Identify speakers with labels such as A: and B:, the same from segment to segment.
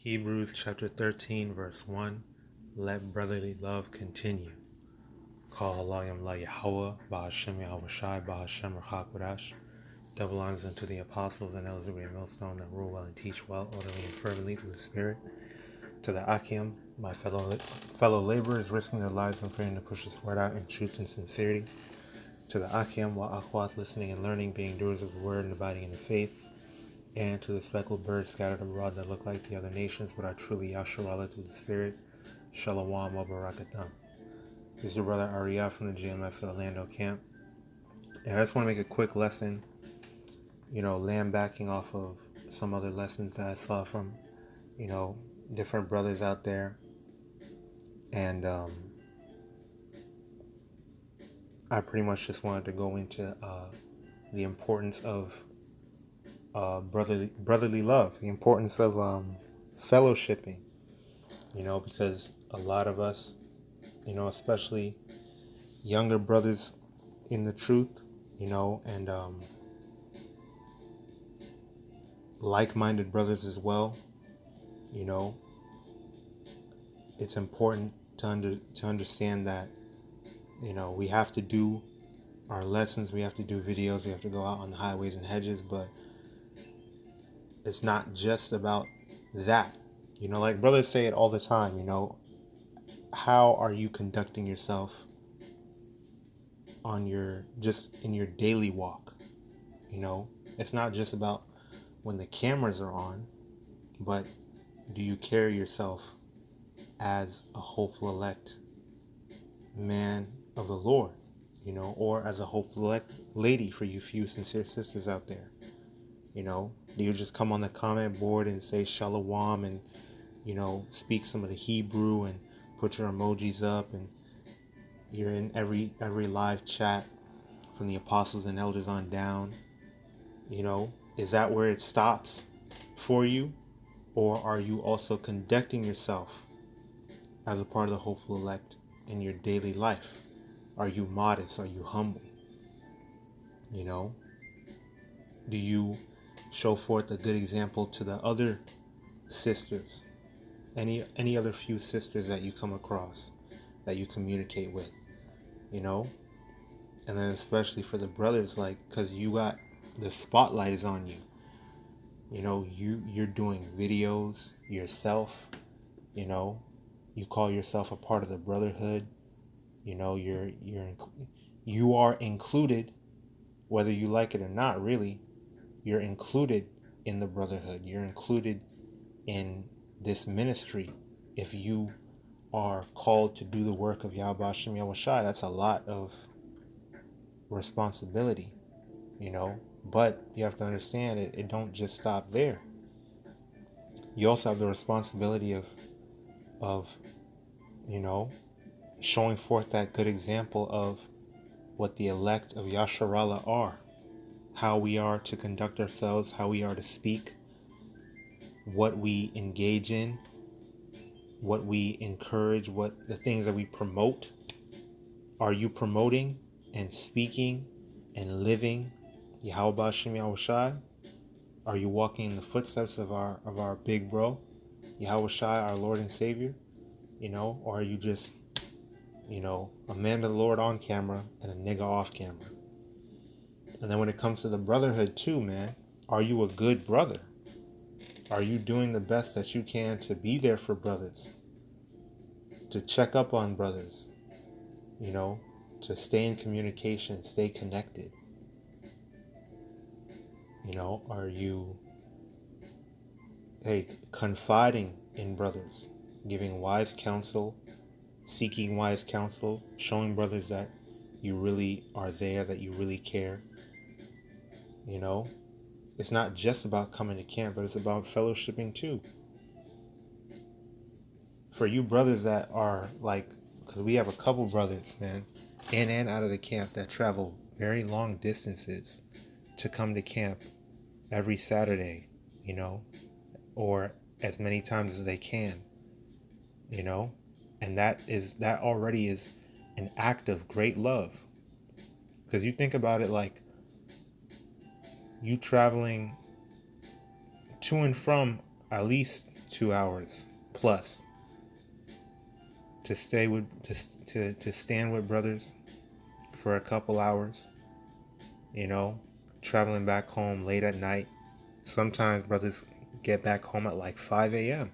A: Hebrews chapter 13 verse 1. Let brotherly love continue. HALALYAM YAHAWAH, BAHASHAM, YAHAWASHI, BAHASHAM, or QADASH. Double honors unto the apostles and elders of the millstone that rule well and teach well, orderly and fervently through the Spirit. To the Akim, my fellow laborers risking their lives and praying to push this word out in truth and sincerity. To the Akim, YAHAWAH, listening and learning, being doers of the word and abiding in the faith. And to the speckled birds scattered abroad that look like the other nations but are truly Yasharallah through the Spirit. Shalom wa barakatam. This is your brother Ariah from the GMS Orlando camp. And I just want to make a quick lesson, land backing off of some other lessons that I saw from, different brothers out there. And I pretty much just wanted to go into the importance of brotherly love, the importance of fellowshipping, because a lot of us, especially younger brothers in the truth, and like-minded brothers as well, it's important to understand that, we have to do our lessons, we have to do videos, we have to go out on the highways and hedges, but it's not just about that. Like brothers say it all the time, how are you conducting yourself in your daily walk? It's not just about when the cameras are on, but do you carry yourself as a hopeful elect man of the Lord, or as a hopeful elect lady for you few sincere sisters out there? Do you just come on the comment board and say shalom and, speak some of the Hebrew and put your emojis up, and you're in every live chat from the apostles and elders on down? Is that where it stops for you? Or are you also conducting yourself as a part of the hopeful elect in your daily life? Are you modest? Are you humble? Do you show forth a good example to the other sisters, any other few sisters that you come across, that you communicate with, and then especially for the brothers, because you got the spotlight is on you, you're doing videos yourself, you call yourself a part of the brotherhood, you are included, whether you like it or not. Really, you're included in the brotherhood. You're included in this ministry. If you are called to do the work of YAHAWASHI, that's a lot of responsibility, but you have to understand it don't just stop there. You also have the responsibility of showing forth that good example of what the elect of Yasharallah are, how we are to conduct ourselves, how we are to speak, what we engage in, what we encourage, what the things that we promote. Are you promoting and speaking and living YAHAWASHI? Are you walking in the footsteps of our big bro, YAHAWASHI, our Lord and Savior? Or are you just, a man of the Lord on camera and a nigga off camera? And then when it comes to the brotherhood too, man, are you a good brother? Are you doing the best that you can to be there for brothers, to check up on brothers, to stay in communication, stay connected? Are you, confiding in brothers, giving wise counsel, seeking wise counsel, showing brothers that you really are there, that you really care? It's not just about coming to camp, but it's about fellowshipping too. For you brothers that are because we have a couple brothers, man, in and out of the camp that travel very long distances to come to camp every Saturday, or as many times as they can, and that already is an act of great love. Because you think about it, like you traveling to and from at least 2 hours plus to stay with to stand with brothers for a couple hours, traveling back home late at night. Sometimes brothers get back home at like 5 a.m.,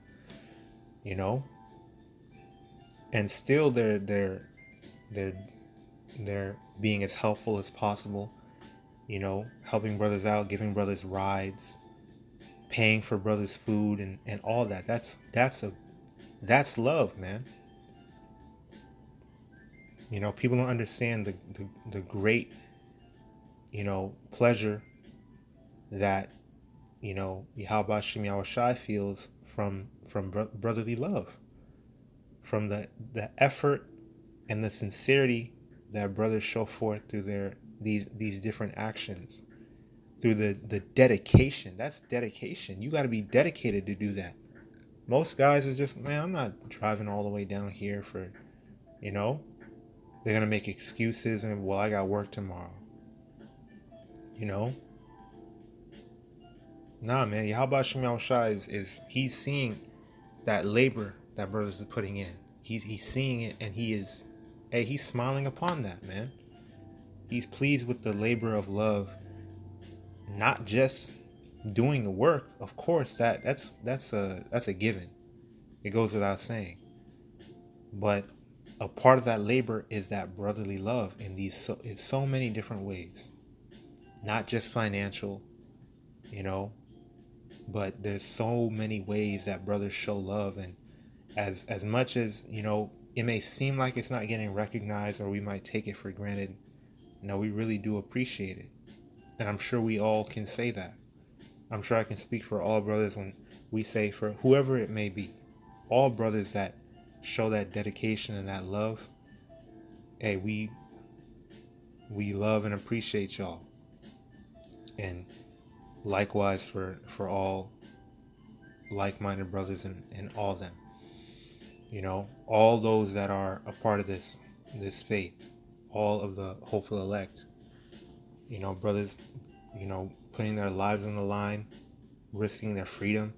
A: and still they're being as helpful as possible, helping brothers out, giving brothers rides, paying for brothers' food and all that. That's love, man. People don't understand the great, pleasure that, YAHAWASHI feels from brotherly love, from the effort and the sincerity that brothers show forth through these different actions, through the dedication. That's dedication. You got to be dedicated to do that. Most guys is just, man, I'm not driving all the way down here for, they're gonna make excuses and, well, I got work tomorrow. Nah, man. YAHAWASHI is he's seeing that labor that brothers is putting in. He's seeing it, and he's smiling upon that, man. He's pleased with the labor of love, not just doing the work. Of course, that's a given. It goes without saying. But a part of that labor is that brotherly love in so many different ways. Not just financial, but there's so many ways that brothers show love. And as much as, it may seem like it's not getting recognized, or we might take it for granted, we really do appreciate it. And I'm sure we all can say that. I'm sure I can speak for all brothers when we say, for whoever it may be, all brothers that show that dedication and that love, hey, we love and appreciate y'all. And likewise for all like-minded brothers and all them, all those that are a part of this faith, all of the hopeful elect, brothers, putting their lives on the line, risking their freedom,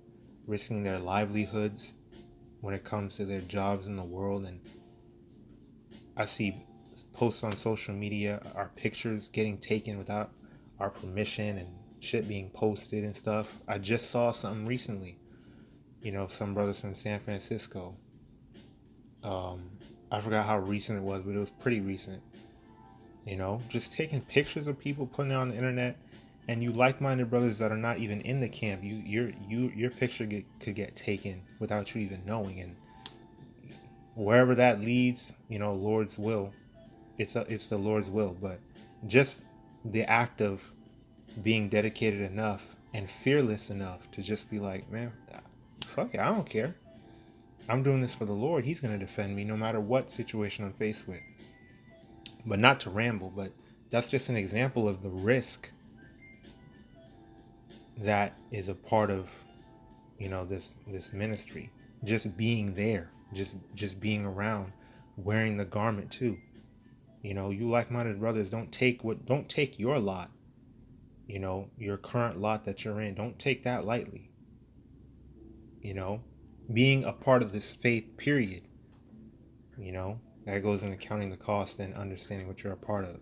A: risking their livelihoods when it comes to their jobs in the world. And I see posts on social media, our pictures getting taken without our permission and shit being posted and stuff. I just saw something recently, some brothers from San Francisco. I forgot how recent it was, but it was pretty recent. Just taking pictures of people, putting it on the internet, and you like-minded brothers that are not even in the camp, your picture could get taken without you even knowing. And wherever that leads, Lord's will, it's the Lord's will. But just the act of being dedicated enough and fearless enough to just be like, man, fuck it, I don't care. I'm doing this for the Lord. He's going to defend me no matter what situation I'm faced with. But not to ramble, but that's just an example of the risk that is a part of, this ministry. Just being there, just being around, wearing the garment too. You like-minded brothers, don't take your lot, your current lot that you're in. Don't take that lightly. Being a part of this faith, period. That goes into counting the cost and understanding what you're a part of.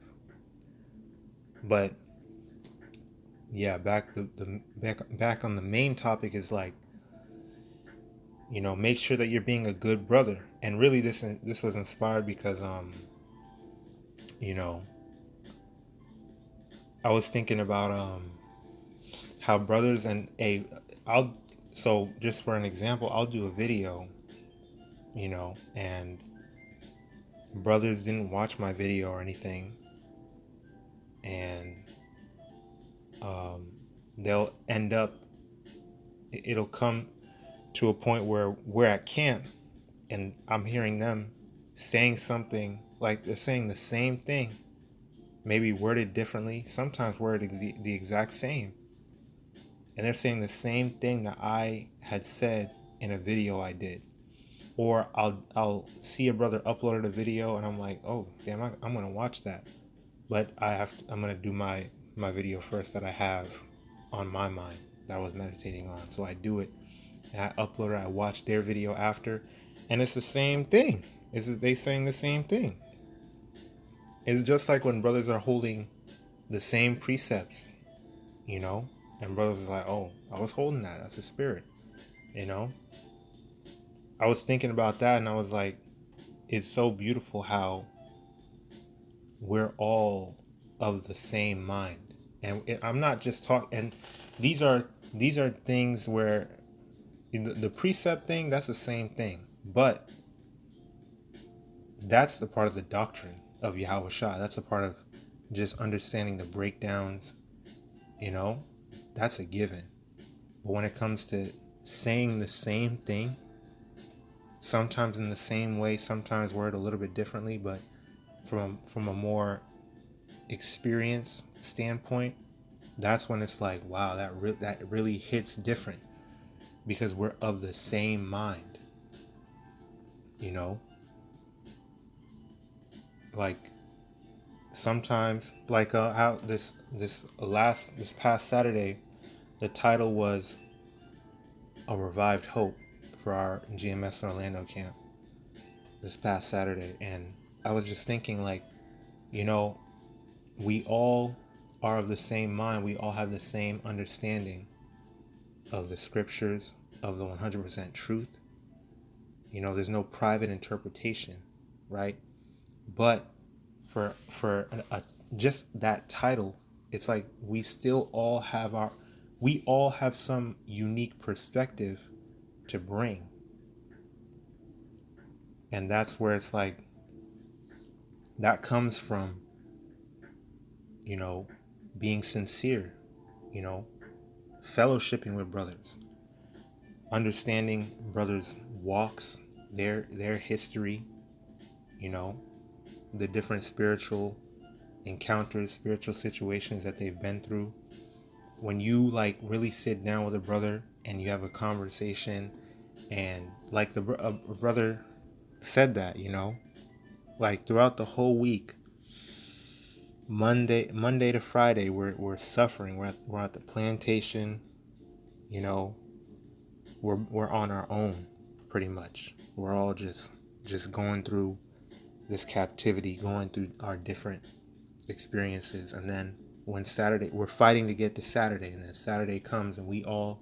A: But yeah, back on the main topic is like, make sure that you're being a good brother. And really, this was inspired because I was thinking about how brothers so just for an example, I'll do a video, and brothers didn't watch my video or anything, and they'll end up, it'll come to a point where we're at camp and I'm hearing them saying something like they're saying the same thing, maybe worded differently, sometimes worded the exact same, and they're saying the same thing that I had said in a video I did. Or I'll see a brother uploaded a video and I'm like, oh damn, I'm gonna watch that, but I'm gonna do my video first that I have on my mind that I was meditating on. So I do it, and I upload it, I watch their video after, and it's the same thing. They saying the same thing. It's just like when brothers are holding the same precepts, you know, and brothers is like, oh, I was holding that. That's a spirit, you know. I was thinking about that, and I was like, it's so beautiful how we're all of the same mind. And I'm not just talking, and these are things where the precept thing, that's the same thing, but that's the part of the doctrine of Yahawadah. That's a part of just understanding the breakdowns, you know, that's a given. But when it comes to saying the same thing, sometimes in the same way, sometimes word a little bit differently, but from a more experience standpoint, that's when it's like, wow, that really hits different, because we're of the same mind, you know. Like sometimes, like how this past Saturday, the title was A Revived Hope for our GMS Orlando camp this past Saturday. And I was just thinking, like, you know, we all are of the same mind. We all have the same understanding of the scriptures, of the 100% truth. You know, there's no private interpretation, right? But for just that title, it's like we all have some unique perspective to bring. And that's where it's like, that comes from, you know, being sincere, you know, fellowshipping with brothers, understanding brothers' walks, their history, you know, the different spiritual encounters, spiritual situations that they've been through. When you like really sit down with a brother and you have a conversation, and like a brother said that, you know, like throughout the whole week, Monday to Friday, we're suffering. We're at the plantation, you know, we're on our own pretty much. We're all just going through this captivity, going through our different experiences. And then when Saturday, we're fighting to get to Saturday, and then Saturday comes and we all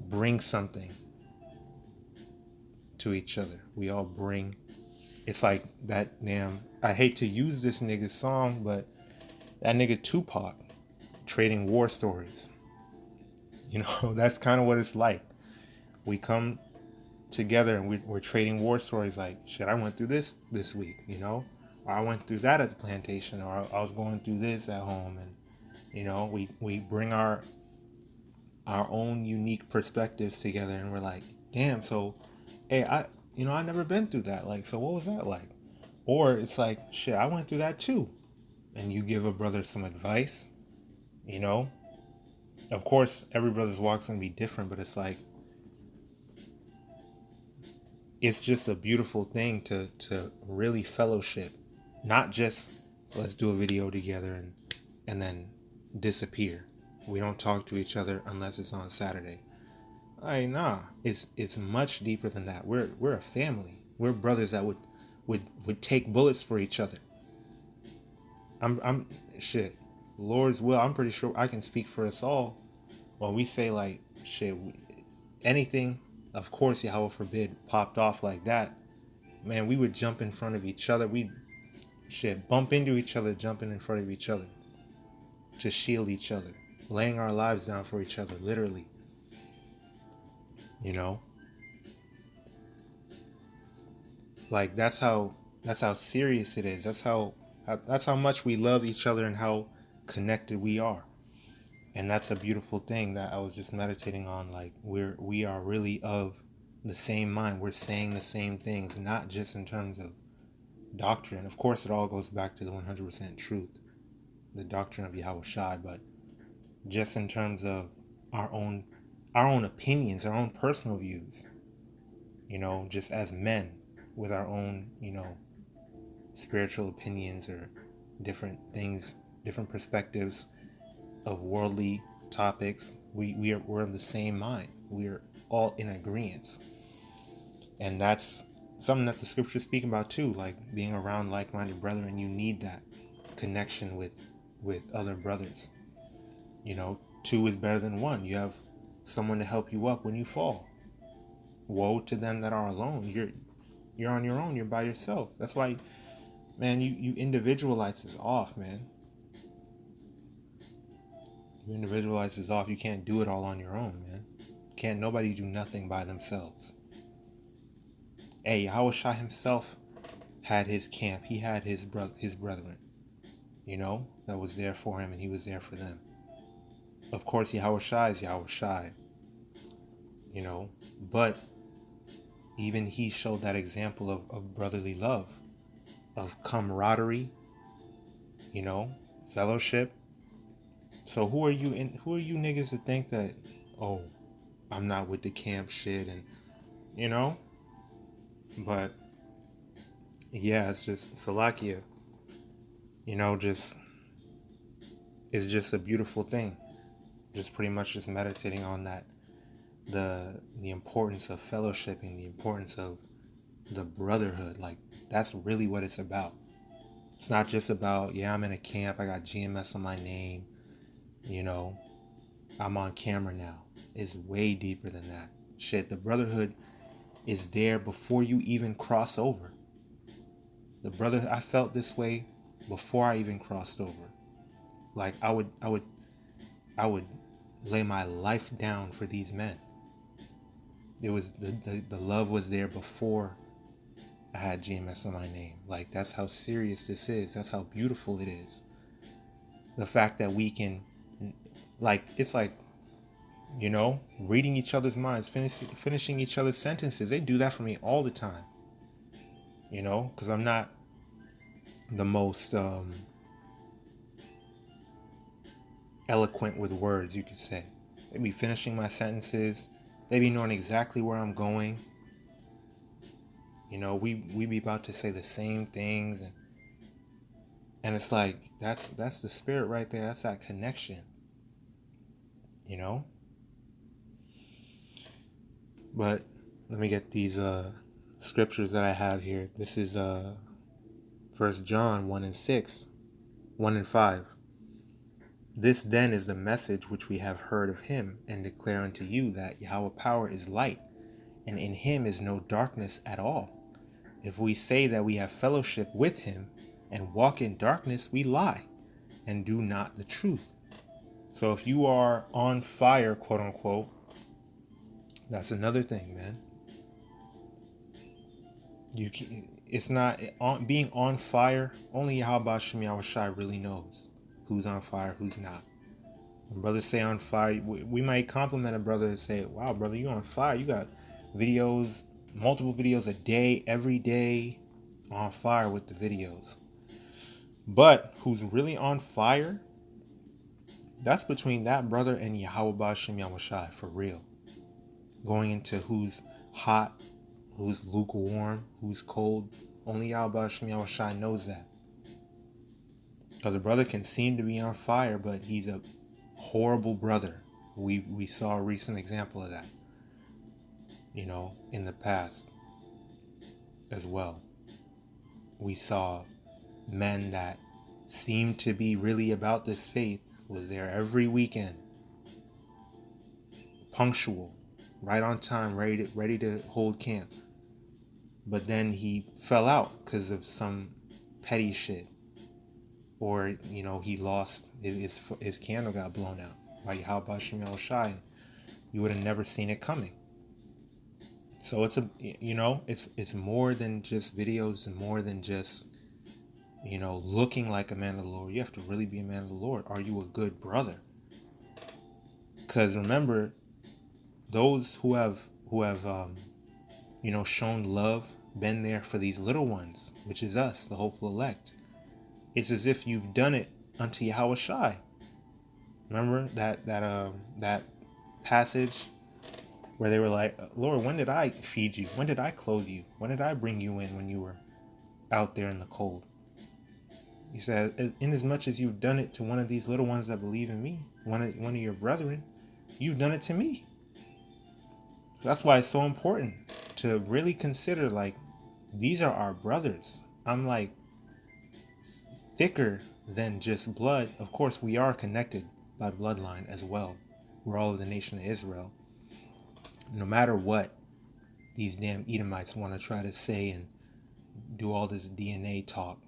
A: bring something to each other. We all bring, it's like that damn, I hate to use this nigga's song, but that nigga Tupac, trading war stories. You know, that's kind of what it's like. We come together and we're trading war stories, like, shit, I went through this week, you know, or I went through that at the plantation, or I was going through this at home. And, you know, we bring our own unique perspectives together, and we're like, damn, so, hey, I never been through that. Like, so what was that like? Or it's like, shit, I went through that too. And you give a brother some advice, you know. Of course, every brother's walk's gonna be different, but it's like, it's just a beautiful thing to really fellowship, not just let's do a video together and then disappear. We don't talk to each other unless it's on Saturday. Nah, it's much deeper than that. We're a family. We're brothers that would take bullets for each other. I'm shit. Lord's will, I'm pretty sure I can speak for us all when we say, like, shit, anything, of course, Yahweh forbid, popped off like that, man, we would jump in front of each other. We'd bump into each other, jumping in front of each other to shield each other, laying our lives down for each other, literally. You know, like that's how serious it is. That's how much we love each other and how connected we are. And that's a beautiful thing that I was just meditating on. Like, we are really of the same mind. We're saying the same things, not just in terms of doctrine. Of course, it all goes back to the 100% truth, the doctrine of Yahawashi, but just in terms of our own opinions, our own personal views, you know, just as men with our own, you know, spiritual opinions or different things, different perspectives of worldly topics. We're of the same mind. we're all in agreement. And that's something that the scriptures speak about too, like being around like-minded brethren. You need that connection with other brothers. You know, two is better than one. You have someone to help you up when you fall. Woe to them that are alone. You're on your own. You're by yourself. That's why, man, you individualize is off, man. You individualize is off. You can't do it all on your own, man. Can't nobody do nothing by themselves. Hey, Yahawashi himself had his camp. He had his brethren, you know, that was there for him, and he was there for them. Of course, Yahawashi is Yahawashi, you know, but even he showed that example of brotherly love, of camaraderie, you know, fellowship. So who are you niggas to think that, oh, I'm not with the camp shit, and you know? But yeah, it's just Salakia, you know, just it's just a beautiful thing. Just pretty much just meditating on that, the importance of fellowshipping, the importance of the brotherhood. Like, that's really what it's about. It's not just about, yeah, I'm in a camp, I got GMS on my name, you know, I'm on camera now. It's way deeper than that. Shit, the brotherhood is there before you even cross over. The brotherhood, I felt this way before I even crossed over. Like, I would lay my life down for these men. It was the love was there before I had GMS on my name. Like, that's how serious this is. That's how beautiful it is. The fact that we can, like, it's like, you know, reading each other's minds, finishing each other's sentences. They do that for me all the time. You know, because I'm not the most eloquent with words, you could say. They be finishing my sentences. They be knowing exactly where I'm going. You know, we be about to say the same things, and it's like that's the spirit right there. That's that connection. You know. But let me get these scriptures that I have here. This is 1 John 1 and 6, 1 and 5. This then is the message which we have heard of him, and declare unto you, that Yahweh power is light, and in him is no darkness at all. If we say that we have fellowship with him and walk in darkness, we lie and do not the truth. So if you are on fire, quote unquote, that's another thing, man. It's not being on fire. Only YAHAWASHI really knows who's on fire, who's not. When brothers say on fire, we might compliment a brother and say, wow, brother, you on fire. You got videos, multiple videos a day, every day, on fire with the videos. But who's really on fire, that's between that brother and YAHAWASHI for real. Going into who's hot, who's lukewarm, who's cold, only YAHAWASHI knows that. Because a brother can seem to be on fire, but he's a horrible brother. We saw a recent example of that, you know, in the past as well. We saw men that seemed to be really about this faith, was there every weekend, punctual, right on time, ready to hold camp. But then he fell out because of some petty shit, or you know, he lost his candle got blown out by YAHAWASHI. You would have never seen it coming. So it's it's more than just videos, and more than just, you know, looking like a man of the Lord. You have to really be a man of the Lord. Are you a good brother? Because remember, those who have you know, shown love, been there for these little ones, which is us, the hopeful elect. It's as if you've done it unto Yahawashi. Remember that passage where they were like, Lord, when did I feed you? When did I clothe you? When did I bring you in when you were out there in the cold? He said, inasmuch as you've done it to one of these little ones that believe in me, one of your brethren, you've done it to me. That's why it's so important to really consider, like, these are our brothers. I'm like thicker than just blood. Of course, we are connected by bloodline as well. We're all of the nation of Israel. No matter what these damn Edomites want to try to say and do all this DNA talk,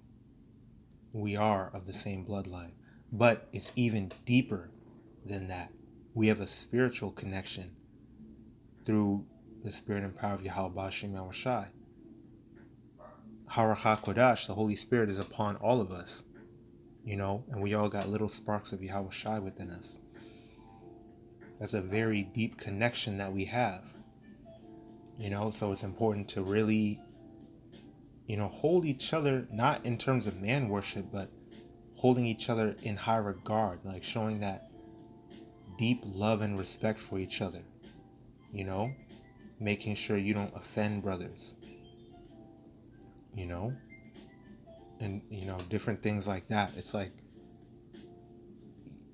A: we are of the same bloodline. But it's even deeper than that. We have a spiritual connection through the spirit and power of YAHAWASHI and YAHAWASHI. RAWCHAA QADASH, the Holy Spirit, is upon all of us, and we all got little sparks of YAHAWASHI within us. That's a very deep connection that we have, so it's important to really, hold each other, not in terms of man worship, but holding each other in high regard, like showing that deep love and respect for each other, making sure you don't offend brothers, and different things like that. It's like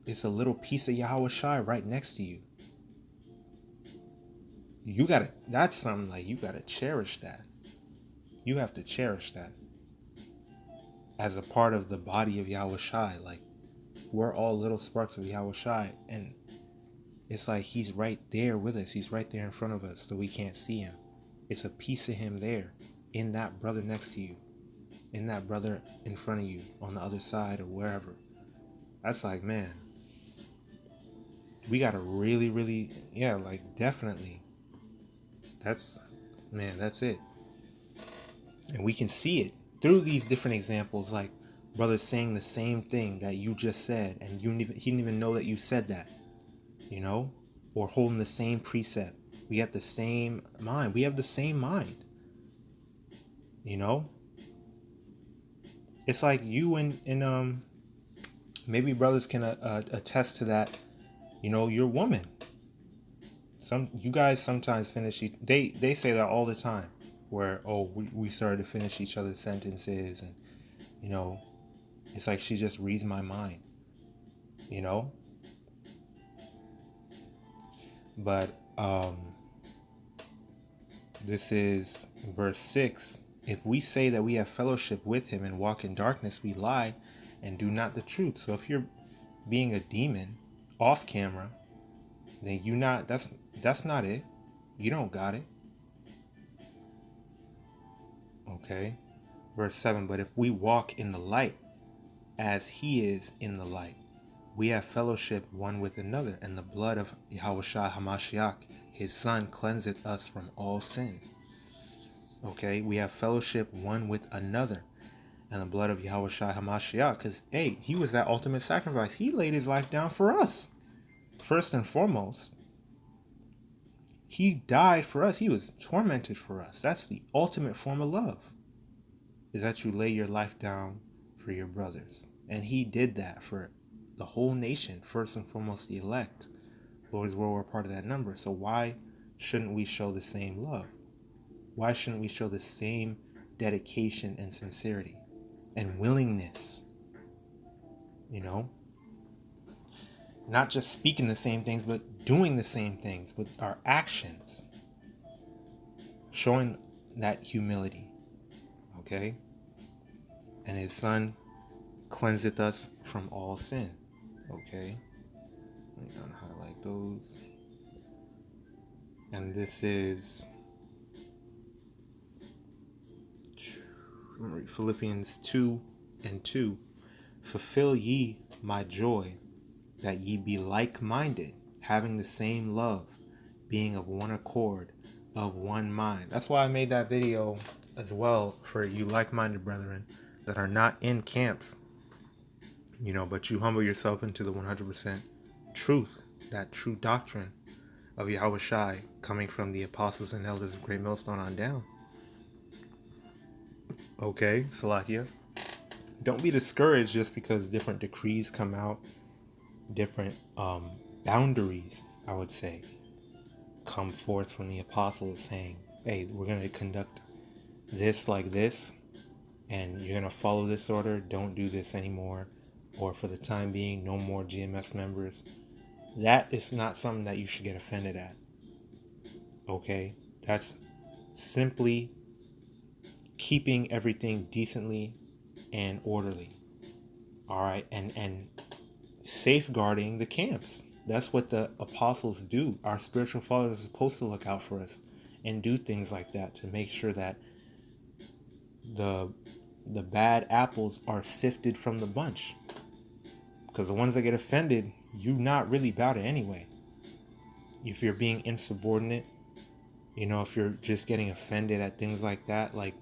A: it's a little piece of YAHAWASHI right next to you. That's something like you gotta cherish that. You have to cherish that as a part of the body of YAHAWASHI. Like, we're all little sparks of YAHAWASHI, and it's like he's right there with us. He's right there in front of us, so we can't see him. It's a piece of him there, in that brother next to you, in that brother in front of you, on the other side or wherever. That's like, man, we gotta really, really, definitely. That's it. And we can see it through these different examples, like brothers saying the same thing that you just said, and he didn't even know that you said that, or holding the same precept. We have the same mind. We have the same mind. It's like you and maybe brothers can attest to that. Your woman. You guys sometimes finish. They say that all the time, where we started to finish each other's sentences, and it's like she just reads my mind. But this is verse 6. If we say that we have fellowship with him and walk in darkness, we lie and do not the truth. So if you're being a demon off camera, then that's not it. You don't got it. Okay. Verse 7. But if we walk in the light as he is in the light, we have fellowship one with another, and the blood of Yahawadah HaMashiach, his son, cleanseth us from all sin. Okay, we have fellowship one with another, and the blood of Yahawadah HaMashiach, because he was that ultimate sacrifice. He laid his life down for us. First and foremost, he died for us. He was tormented for us. That's the ultimate form of love, is that you lay your life down for your brothers. And he did that for the whole nation, first and foremost the elect. Lord's world, we're part of that number. So why shouldn't we show the same love? Why shouldn't we show the same dedication and sincerity and willingness? Not just speaking the same things, but doing the same things with our actions. Showing that humility. Okay? And his son cleanseth us from all sin. Okay? I'm going to highlight those. And this is Philippians 2:2. Fulfill ye my joy, that ye be like-minded, having the same love, being of one accord, of one mind. That's why I made that video as well, for you like-minded brethren that are not in camps, but you humble yourself into the 100% truth, that true doctrine of Yahawashi, coming from the apostles and elders of Great Millstone on down. Okay, Salakia. Don't be discouraged just because different decrees come out, different boundaries, I would say, come forth from the apostles saying, hey, we're going to conduct this like this, and you're going to follow this order, don't do this anymore, or for the time being, no more GMS members. That is not something that you should get offended at. Okay, that's simply keeping everything decently and orderly. All right, and safeguarding the camps. That's what the apostles do. Our spiritual fathers are supposed to look out for us and do things like that to make sure that the bad apples are sifted from the bunch. Because the ones that get offended, you're not really about it anyway. If you're being insubordinate, if you're just getting offended at things like that, like,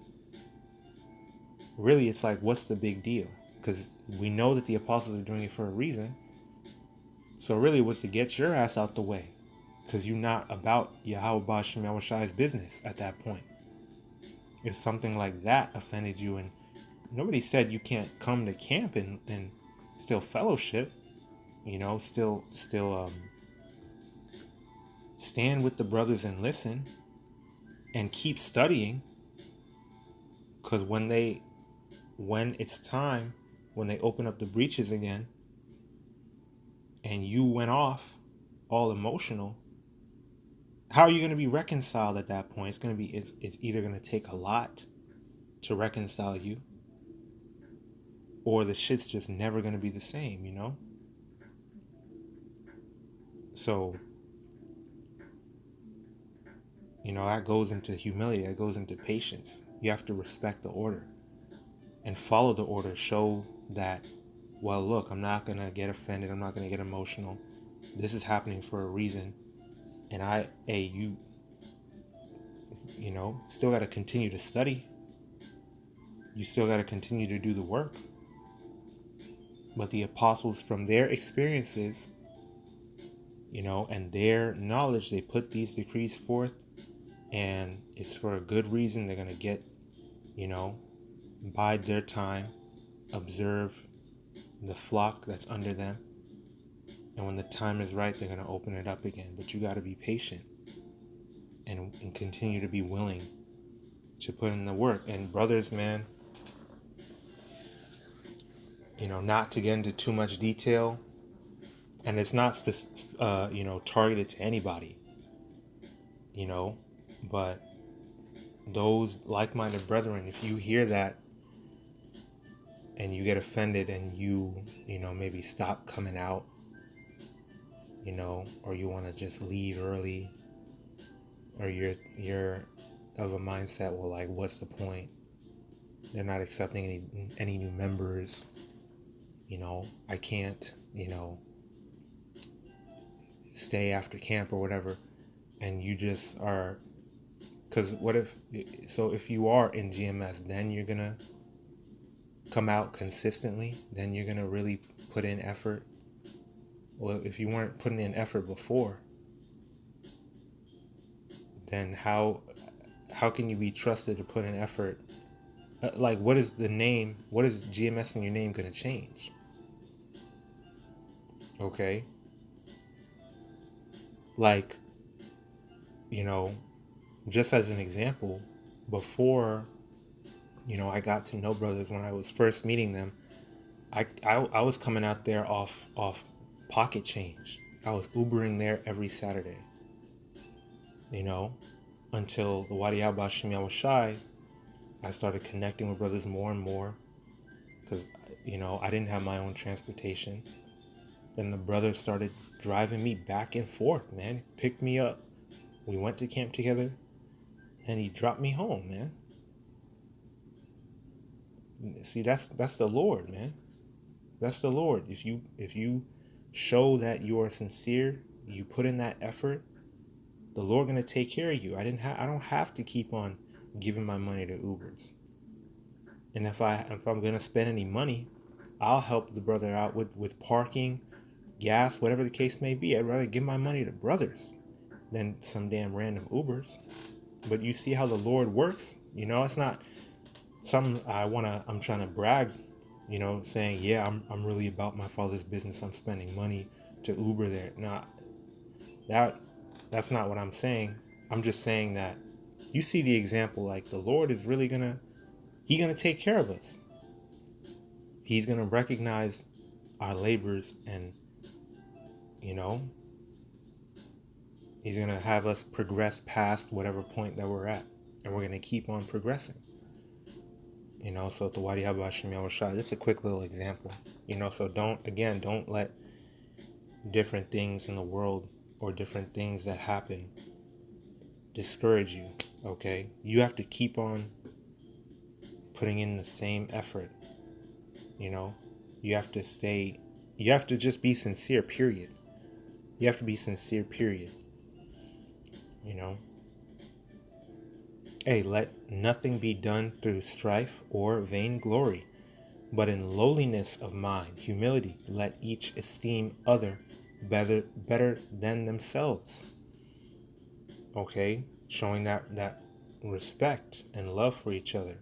A: really, it's like, what's the big deal? Because we know that the apostles are doing it for a reason. So really, it was to get your ass out the way, because you're not about BAHASHAM YAHAWASHI's business at that point. If something like that offended you, and nobody said you can't come to camp and still fellowship, still stand with the brothers and listen and keep studying, because when it's time, when they open up the breaches again and you went off all emotional, how are you going to be reconciled at that point? It's either going to take a lot to reconcile you, or the shit's just never going to be the same, So, that goes into humility, that goes into patience. You have to respect the order and follow the order. Show that, well, look, I'm not going to get offended. I'm not going to get emotional. This is happening for a reason. And you still got to continue to study. You still got to continue to do the work. But the apostles, from their experiences, and their knowledge, they put these decrees forth, and it's for a good reason. They're going to get, bide their time, observe the flock that's under them, and when the time is right, they're going to open it up again. But you got to be patient and continue to be willing to put in the work. And brothers, man, not to get into too much detail, and it's not targeted to anybody, but those like-minded brethren, if you hear that and you get offended and you maybe stop coming out, or you want to just leave early, or you're of a mindset, well, like, what's the point? They're not accepting any new members. I can't, stay after camp or whatever. And you just are, because if you are in GMS, then you're going to come out consistently, then you're going to really put in effort. Well, if you weren't putting in effort before, then how can you be trusted to put in effort? Like, what is GMS in your name going to change? Okay. Like, just as an example, before, I got to know brothers, when I was first meeting them, I was coming out there off pocket change. I was Ubering there every Saturday, until the YAHAWAH, I started connecting with brothers more and more, because, I didn't have my own transportation. Then the brothers started driving me back and forth, man. He picked me up. We went to camp together, and he dropped me home, man. See, that's the Lord, man. That's the Lord. If you show that you are sincere, you put in that effort, the Lord gonna take care of you. I don't have to keep on giving my money to Ubers. And if I'm gonna spend any money, I'll help the brother out with parking, gas, whatever the case may be. I'd rather give my money to brothers than some damn random Ubers. But you see how the Lord works? It's not something I'm trying to brag, saying, yeah, I'm really about my Father's business. I'm spending money to Uber there. No, that's not what I'm saying. I'm just saying that you see the example, like, the Lord is really gonna take care of us. He's gonna recognize our labors, and He's going to have us progress past whatever point that we're at. And we're going to keep on progressing. So the BAHASHAM YAHAWASHI, just a quick little example. So don't let different things in the world or different things that happen discourage you, okay? You have to keep on putting in the same effort, You have to just be sincere, period. You have to be sincere, period. Hey, let nothing be done through strife or vainglory, but in lowliness of mind, humility, let each esteem other better than themselves. Okay? Showing that respect and love for each other.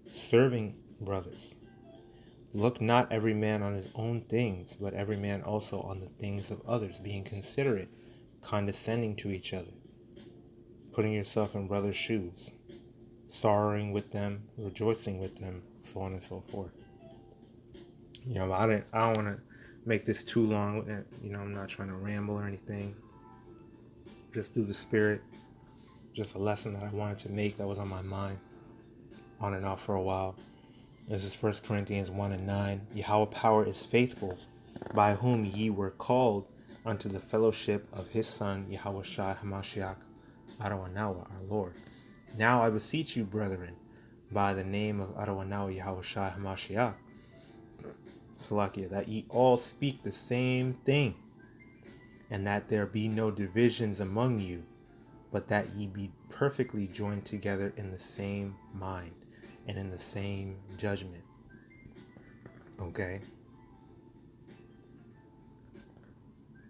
A: Serving brothers. Look not every man on his own things, but every man also on the things of others, being considerate, condescending to each other, putting yourself in brothers' shoes, sorrowing with them, rejoicing with them, so on and so forth. I don't want to make this too long. I'm not trying to ramble or anything. Just through the Spirit, just a lesson that I wanted to make that was on my mind, on and off for a while. This is 1 Corinthians 1:9. Yahweh power is faithful, by whom ye were called unto the fellowship of his Son, Yahawashi HaMashiach, Adonai, our Lord. Now I beseech you, brethren, by the name of Adonai Yahawashi HaMashiach, Salakia, that ye all speak the same thing, and that there be no divisions among you, but that ye be perfectly joined together in the same mind and in the same judgment. Okay?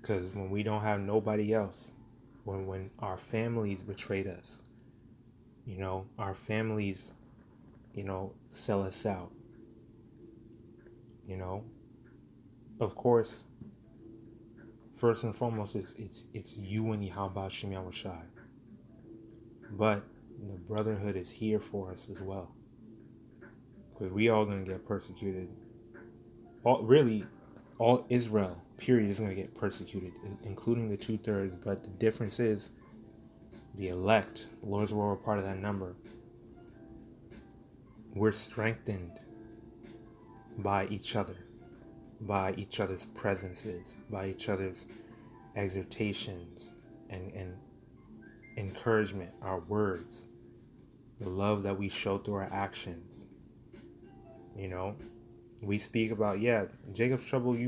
A: Because when we don't have nobody else, when our families betrayed us, our families, sell us out, of course, first and foremost, it's you and YAHAWASHI YAHAWASHI. But the brotherhood is here for us as well. Because we all going to get persecuted. All Israel, period, is going to get persecuted, including the 2/3. But the difference is the elect, the Lord's will, we're part of that number. We're strengthened by each other, by each other's presences, by each other's exhortations and encouragement, our words, the love that we show through our actions. We speak about, Jacob's trouble, it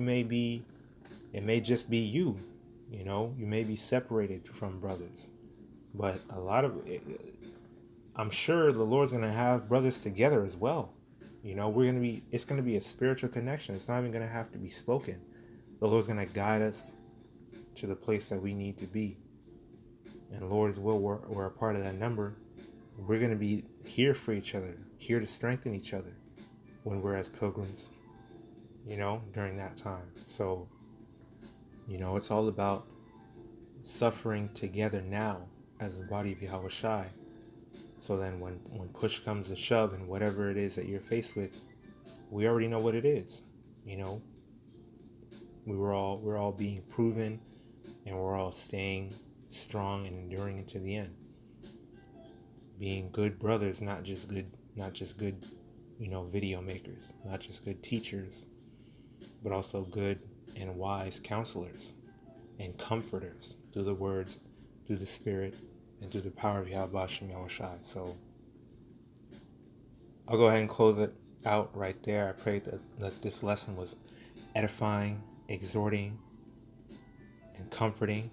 A: may just be you, you may be separated from brothers, but a lot of it, I'm sure the Lord's going to have brothers together as well. It's going to be a spiritual connection. It's not even going to have to be spoken. The Lord's going to guide us to the place that we need to be. And Lord's will, we're a part of that number. We're going to be here for each other, here to strengthen each other when we're as pilgrims, during that time. So, it's all about suffering together now as the body of Yahawashi. So then when push comes to shove and whatever it is that you're faced with, we already know what it is. We're all being proven, and we're all staying strong and enduring into the end. Being good brothers, not just good video makers, not just good teachers, but also good and wise counselors and comforters through the words, through the Spirit, and through the power of YAHAWASHI YAHAWASHI. So I'll go ahead and close it out right there. I pray that this lesson was edifying, exhorting, and comforting,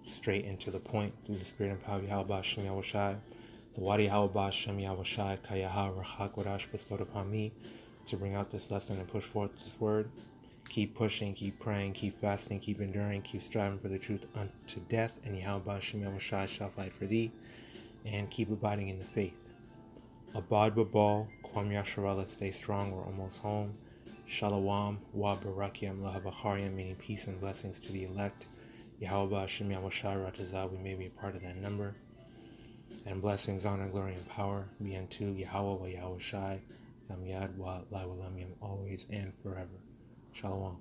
A: straight into the point through the Spirit and power of YAHAWASHI YAHAWASHI. The YAHAWASHAM YAHAWASHI Kayaha RAWCHAA QADASH bestowed upon me to bring out this lesson and push forth this word. Keep pushing, keep praying, keep fasting, keep enduring, keep striving for the truth unto death, and YAHAWASHI YAHAWASHI shall fight for thee, and keep abiding in the faith. Abad babal, Kwam Yasharallah, stay strong, we're almost home. Shalom, wa barakiam, lahabachariam, meaning peace and blessings to the elect. YAHAWASHI YAHAWASHI RAWCHAA, we may be a part of that number. And blessings, honor, glory, and power be unto YAHAWAH, YAHAWASHI, Zamyad, Wa, Liwalam, always and forever. Shalom.